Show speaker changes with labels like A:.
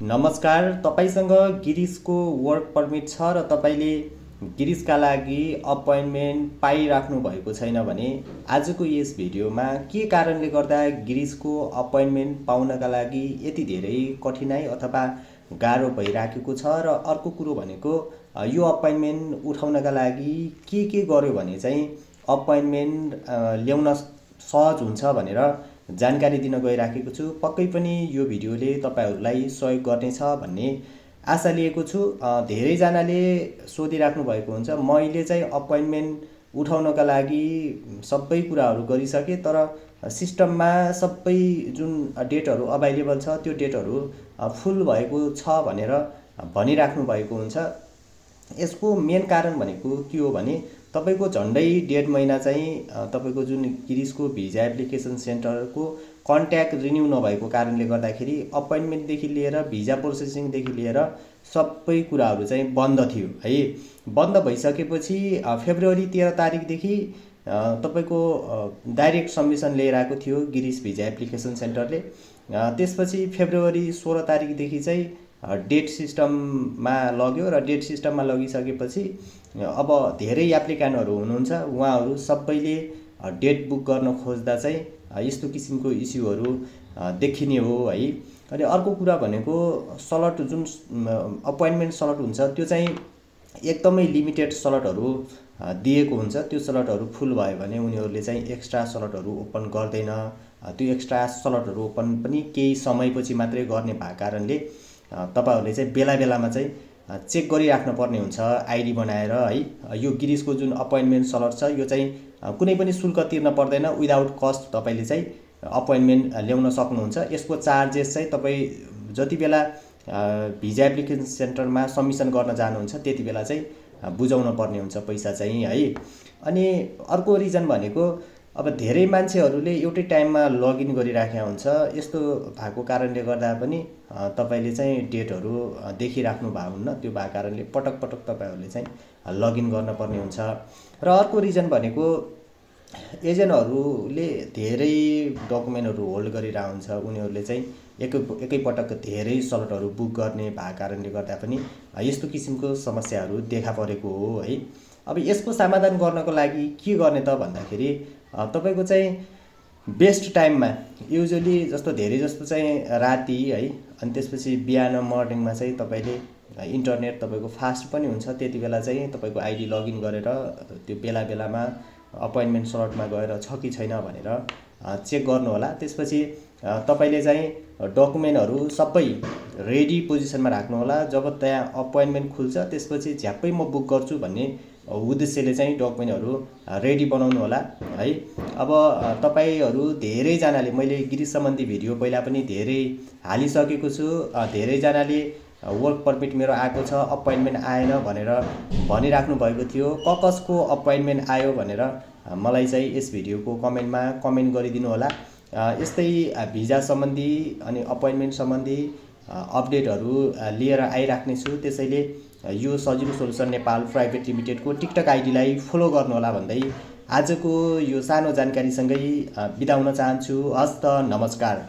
A: नमस्कार, तपाईसँग गिरीशको work permit छ र तपाईले गिरीशका लागि अपोइन्टमेन्ट पाइराख्नु भएको छैन भने आजको यस भिडियोमा के कारणले गर्दा गिरीशको अपोइन्टमेन्ट पाउनका लागि यति धेरै कठिनाइ अथवा गाह्रो भइराखेको छ र अर्को कुरो भनेको यो अपोइन्टमेन्ट उठाउनका लागि के गर्यो भने चाहिँ अपोइन्टमेन्ट ल्याउन सहज हुन्छ भनेर जानकारी दिन गइराखेको छु। पक्कै पनि यो भिडियोले तपाईहरूलाई सहयोग गर्नेछ भन्ने आशा लिएको छु। धेरैजनाले सोधिराख्नु भएको हुन्छ, मैले चाहिँ अपोइन्टमेन्ट उठाउनका लागि सबै कुराहरू गरिसकेँ तर सिस्टममा सबै जुन डेटहरू अभाइलेबल छ त्यो डेटहरू फुल भएको छ भनेर भनिराख्नु भएको हुन्छ। यसको मेन कारण भनेको के हो भने तपाईको झन्डै 1.5 महिना चाहिँ तपाईको जुन गिरीशको भिजा एप्लिकेसन सेन्टरको कन्ट्याक्ट रिन्यू नभएको कारणले गर्दाखेरि अपोइन्टमेन्टदेखि लिएर भिजा प्रोसेसिङदेखि लिएर सबै कुराहरू चाहिँ बन्द थियो है। बन्द भइसकेपछि फेब्रुअरी 13 तारिकदेखि तपाईको डाइरेक्ट सबमिसन लिएर आएको थियो गिरीश भिजा एप्लिकेसन सेन्टरले। त्यसपछि फेब्रुअरी 16 तारिकदेखि चाहिँ डेट सिस्टममा लग्यो र डेट सिस्टममा लगिसकेपछि अब धेरै एप्लिकेन्टहरू हुनुहुन्छ, उहाँहरू सबैले डेट बुक गर्न खोज्दा चाहिँ यस्तो किसिमको इस्युहरू देखिने हो है। अनि अर्को कुरा भनेको स्लट जुन अपोइन्टमेन्ट स्लट हुन्छ त्यो चाहिँ एकदमै लिमिटेड स्लटहरू दिएको हुन्छ। त्यो स्लटहरू फुल भयो भने उनीहरूले चाहिँ एक्स्ट्रा स्लटहरू ओपन गर्दैन। त्यो एक्स्ट्रा स्लटहरू ओपन पनि केही समयपछि मात्रै गर्ने भएको कारणले तपाईहरुले चाहिँ बेला बेलामा चाहिँ चेक गरिराख्न पर्ने हुन्छ आइडी बनाएर है। यो गिरीशको जुन अपोइन्टमेन्ट स्लट छ यो चाहिँ कुनै पनि शुल्क तिर्न पर्दैन, विदाउट कस्ट तपाईले चाहिँ अपोइन्टमेन्ट ल्याउन सक्नुहुन्छ। यसको चार्जेस चाहिँ तपाई जति बेला भिजा एप्लिकेसन सेन्टरमा सबमिसन गर्न जानुहुन्छ त्यति बेला चाहिँ बुझाउन पर्ने हुन्छ पैसा चाहिँ है। अनि अर्को रिजन भनेको अब धेरै मान्छेहरूले एउटै टाइममा लगइन गरिराखेका हुन्छ। यस्तो भएको कारणले गर्दा पनि तपाईले चाहिँ डेटहरू देखिराख्नु भएको हुन्न, त्यो भएको कारणले पटक पटक तपाईहरुले चाहिँ लगइन गर्न पर्ने हुन्छ। र अर्को रिजन भनेको एजेन्टहरूले धेरै डकुमेन्टहरू होल्ड गरिरहेको हुन्छ, उनीहरूले चाहिँ एकैपटक धेरै स्लटहरू बुक गर्ने भएको कारणले गर्दा पनि यस्तो किसिमको समस्याहरू देखा परेको हो है। अब यसको समाधान गर्नको लागि के गर्ने त भन्दाखेरि तपाईको चाहिँ बेस्ट टाइममा युजुअली जस्तो धेरै जस्तो चाहिँ राति है, अनि त्यसपछि बिहान मर्निङमा चाहिँ तपाईले इन्टरनेट तपाईको फास्ट पनि हुन्छ, त्यति बेला चाहिँ तपाईको आइडी लगइन गरेर त्यो बेला बेलामा अपोइन्टमेन्ट स्लटमा गएर छ कि छैन भनेर चेक गर्नु होला। त्यसपछि तपाईले चाहिँ डकुमेन्टहरू सबै रेडी पोजिसनमा राख्नु होला। जब त्यहाँ अपोइन्टमेन्ट खुल्छ त्यसपछि झ्याप्पै म बुक गर्छु भन्ने उद्देश्यले चाहिँ डकुमेन्टहरू रेडी बनाउनु होला है। अब तपाईहरु धेरैजनाले मैले गिरीश सम्बन्धी भिडियो पहिला पनि धेरै हालिसकेको छु। धेरैजनाले वर्क परमिट मेरो आएको छ, अपोइन्टमेन्ट आएन भनेर भनिराख्नु भएको थियो। कसको अपोइन्टमेन्ट आयो भनेर मलाई चाहिँ यस भिडियोको कमेन्टमा कमेन्ट गरिदिनु होला। यस्तै भिजा सम्बन्धी अनि अपोइन्टमेन्ट सम्बन्धी अपडेटहरू लिएर आइराख्ने छु। त्यसैले यो सजिलो सोलुसन नेपाल प्राइभेट लिमिटेडको टिकटक आइडीलाई फलो गर्नु होला भन्दै आजको यो सानो जानकारीसँगै बिदा हुन चाहन्छु। हस्त नमस्कार।